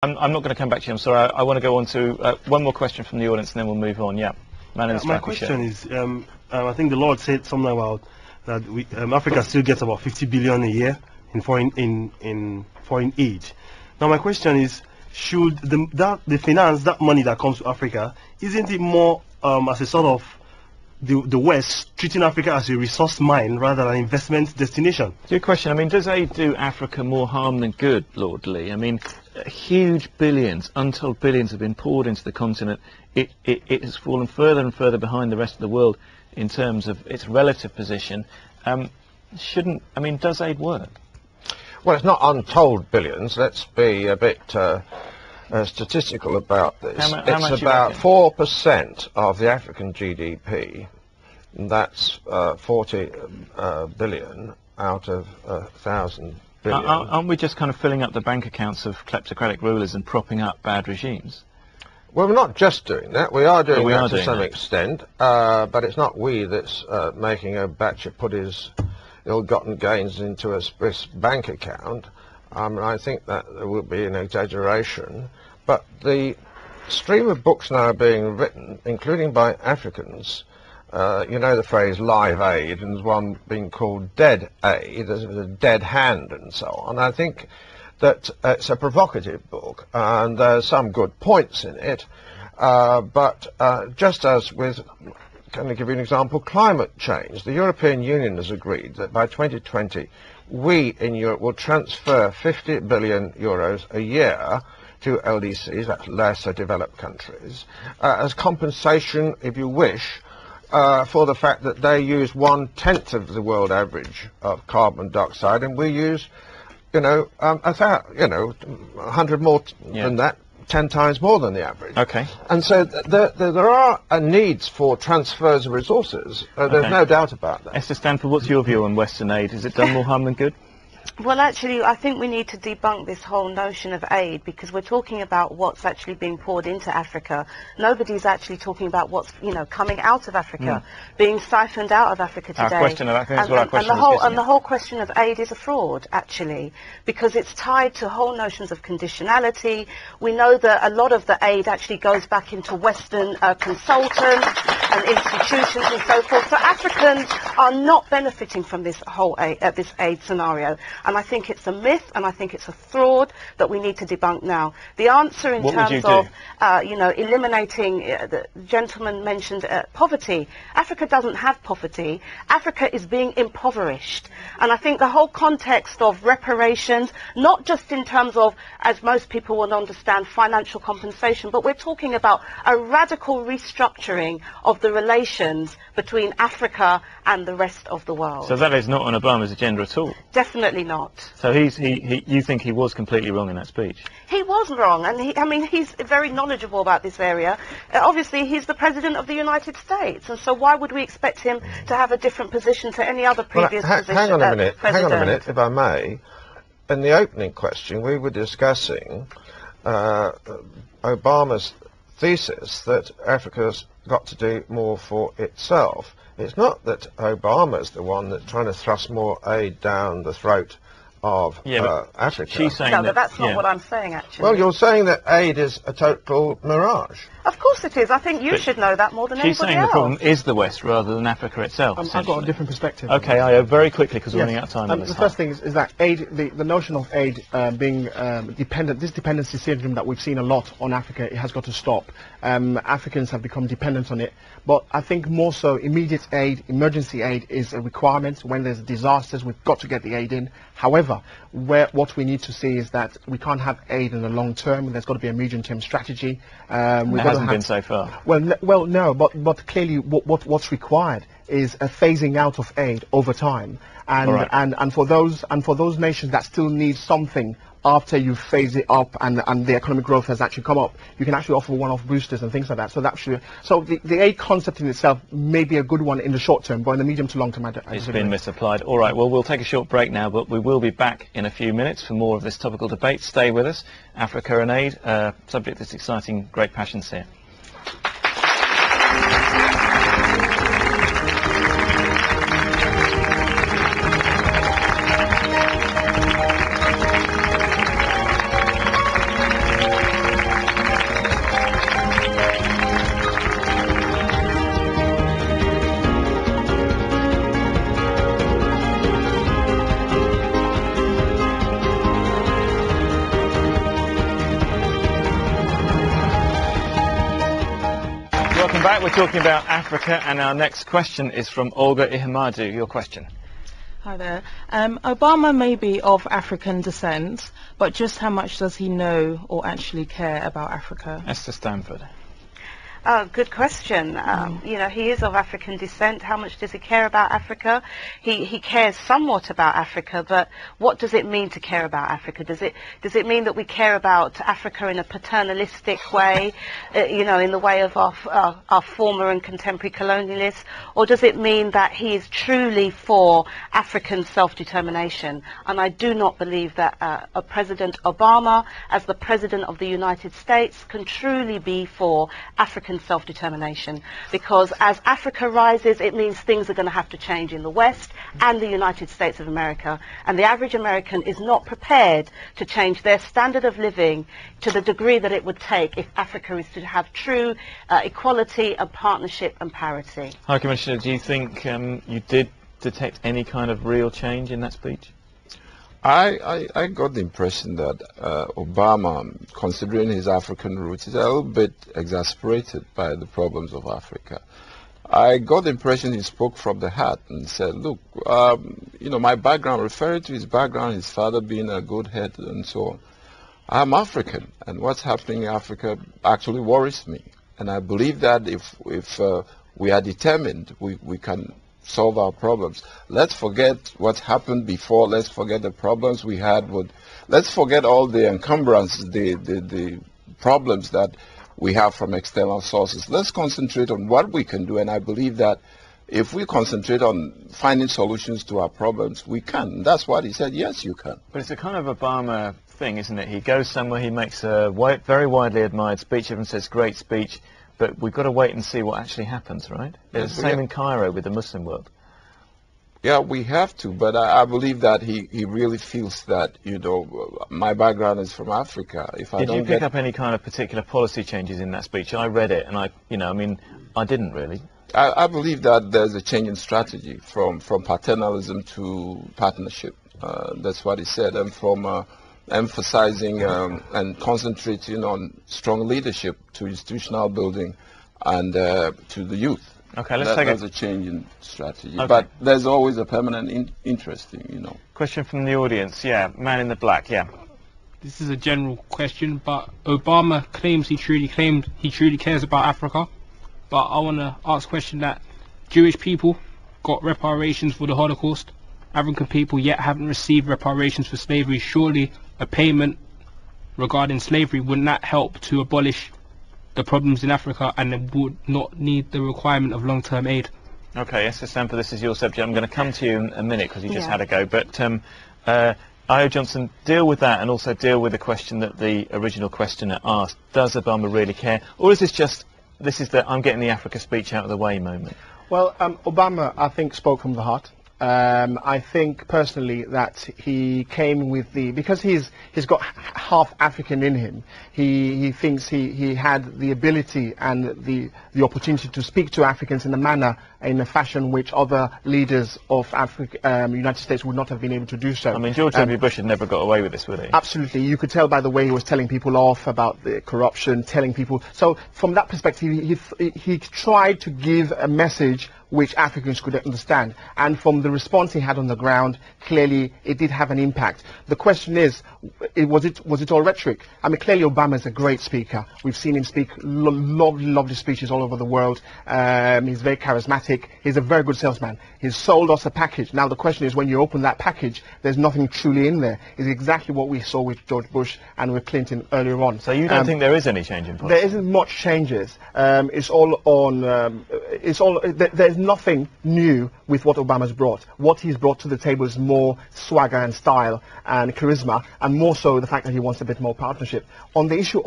I'm not going to come back to you. I'm sorry. I want to go on to one more question from the audience, and then we'll move on. Yeah. My question is, I think the Lord said something about that Africa still gets about 50 billion a year in foreign aid. Now my question is, should the finance, that money that comes to Africa, isn't it more as a sort of the West treating Africa as a resource mine rather than an investment destination? Good question. I mean, does aid do Africa more harm than good, Lord Lee? I mean, huge billions, untold billions have been poured into the continent. It has fallen further and further behind the rest of the world in terms of its relative position. Does aid work? Well, it's not untold billions. Let's be a bit statistical about this. It's about 4% of the African GDP. That's 40 billion out of 1,000 billion. Aren't we just kind of filling up the bank accounts of kleptocratic rulers and propping up bad regimes? Well, we're not just doing that. We are doing that to some extent, but it's not we that's making Obacha put his ill-gotten gains into a Swiss bank account. I think that there will be an exaggeration, but the stream of books now being written, including by Africans, you know the phrase live aid, and there's one being called dead aid, there's a dead hand and so on. I think that it's a provocative book, and there's some good points in it, but just as with, can I give you an example, climate change, the European Union has agreed that by 2020 we in Europe will transfer 50 billion euros a year to LDCs, that's lesser developed countries, as compensation, if you wish, for the fact that they use 1/10 of the world average of carbon dioxide, and we use, 100 more than that, 10 times more than the average. Okay. And so there are needs for transfers of resources. There's no doubt about that. Esther Stanford, what's your view on Western aid? Has it done more harm than good? Well, actually, I think we need to debunk this whole notion of aid, because we're talking about what's actually being poured into Africa. Nobody's actually talking about what's, coming out of Africa, being siphoned out of Africa today. And the whole question of aid is a fraud, actually, because it's tied to whole notions of conditionality. We know that a lot of the aid actually goes back into Western consultants and institutions and so forth. So Africans are not benefiting from this whole this aid scenario. And I think it's a myth, and I think it's a fraud that we need to debunk now. The answer in terms of, eliminating, the gentleman mentioned poverty. Africa doesn't have poverty. Africa is being impoverished. And I think the whole context of reparations, not just in terms of, as most people will understand, financial compensation, but we're talking about a radical restructuring of the relations between Africa and the rest of the world. So that is not on Obama's agenda at all? Definitely not. So you think he was completely wrong in that speech? He was wrong, and he's very knowledgeable about this area. Obviously, he's the President of the United States, and so why would we expect him to have a different position to any other previous position? Hang on a minute, if I may. In the opening question, we were discussing Obama's thesis that Africa's got to do more for itself. It's not that Obama's the one that's trying to thrust more aid down the throat of Africa. She's saying but that's not what I'm saying, actually. Well, you're saying that aid is a total mirage. Of course it is. I think you should know that more than anybody else. She's saying the problem is the West rather than Africa itself. I've got a different perspective. Okay, Io, very quickly, because we're running out of time on this. The first thing is that aid, the notion of aid being dependent, this dependency syndrome that we've seen a lot on Africa, it has got to stop. Africans have become dependent on it. But I think more so immediate aid, emergency aid is a requirement. When there's disasters, we've got to get the aid in. However, what we need to see is that we can't have aid in the long term. There's got to be a medium-term strategy. It hasn't been so far. Well, no, but clearly what's required is a phasing out of aid over time, and for those nations that still need something after you phase it up and the economic growth has actually come up, you can actually offer one-off boosters and things like that. So the aid concept in itself may be a good one in the short term, but in the medium to long term, it's been misapplied. All right, well, we'll take a short break now, but we will be back in a few minutes for more of this topical debate. Stay with us. Africa and aid, subject to this exciting Great Passions here. Welcome back. We're talking about Africa, and our next question is from Olga Ihmadu. Your question. Hi there. Obama may be of African descent, but just how much does he know or actually care about Africa? Esther Stanford. Good question. You know, he is of African descent. How much does he care about Africa? He cares somewhat about Africa, but what does it mean to care about Africa? Does it mean that we care about Africa in a paternalistic way, you know, in the way of our former and contemporary colonialists, or does it mean that he is truly for African self-determination? And I do not believe that a President Obama, as the President of the United States, can truly be for African self-determination, because as Africa rises, it means things are going to have to change in the West and the United States of America, and the average American is not prepared to change their standard of living to the degree that it would take if Africa is to have true equality and partnership and parity. High Commissioner, do you think you did detect any kind of real change in that speech? I got the impression that Obama, considering his African roots, is a little bit exasperated by the problems of Africa. I got the impression he spoke from the heart and said, look, you know, my background, referring to his background, his father being a good head and so on. I'm African, and what's happening in Africa actually worries me. And I believe that if we are determined, we can solve our problems. Let's forget what happened before. Let's forget the problems we had with. Let's forget all the encumbrances, the problems that we have from external sources. Let's concentrate on what we can do. And I believe that if we concentrate on finding solutions to our problems, we can. That's what he said. Yes, you can. But it's a kind of Obama thing, isn't it? He goes somewhere, he makes a very widely admired speech. Everyone says, great speech. But we've got to wait and see what actually happens, right? It's the same in Cairo with the Muslim world. Yeah, we have to, but I believe that he really feels that, you know, my background is from Africa. Did you pick up any kind of particular policy changes in that speech? I read it, and I didn't really. I believe that there's a change in strategy from paternalism to partnership. That's what he said, and from emphasizing and concentrating on strong leadership to institutional building and to the youth. Okay, there's a change in strategy, okay. But there's always a permanent interest in, you know. Question from the audience, yeah, man in the black, yeah. This is a general question, but Obama claims he truly cares about Africa. But I want to ask a question that Jewish people got reparations for the Holocaust. African people yet haven't received reparations for slavery. Surely a payment regarding slavery wouldn't that help to abolish the problems in Africa, and it would not need the requirement of long-term aid? Okay, Esther Stanford, this is your subject. I'm going to come to you in a minute because you just had a go. But I.O. Johnson, deal with that and also deal with the question that the original questioner asked. Does Obama really care? Or is this just, I'm getting the Africa speech out of the way moment? Well, Obama, I think, spoke from the heart. I think personally that he came with because he's got half African in him. He thinks he had the ability and the opportunity to speak to Africans in a fashion which other leaders of United States would not have been able to do so. I mean, George W. Bush had never got away with this, would he? Absolutely. You could tell by the way he was telling people off about the corruption, telling people. So from that perspective, he tried to give a message which Africans could understand. And from the response he had on the ground, clearly it did have an impact. The question is, was it all rhetoric? I mean, clearly Obama is a great speaker. We've seen him speak lovely speeches all over the world. He's very charismatic. He's a very good salesman. He's sold us a package. Now the question is, when you open that package, there's nothing truly in there. It's exactly what we saw with George Bush and with Clinton earlier on. So you don't think there is any change in policy? There isn't much changes. It's all on. There's nothing new with what Obama's brought. What he's brought to the table is more swagger and style and charisma, and more so the fact that he wants a bit more partnership. On the issue of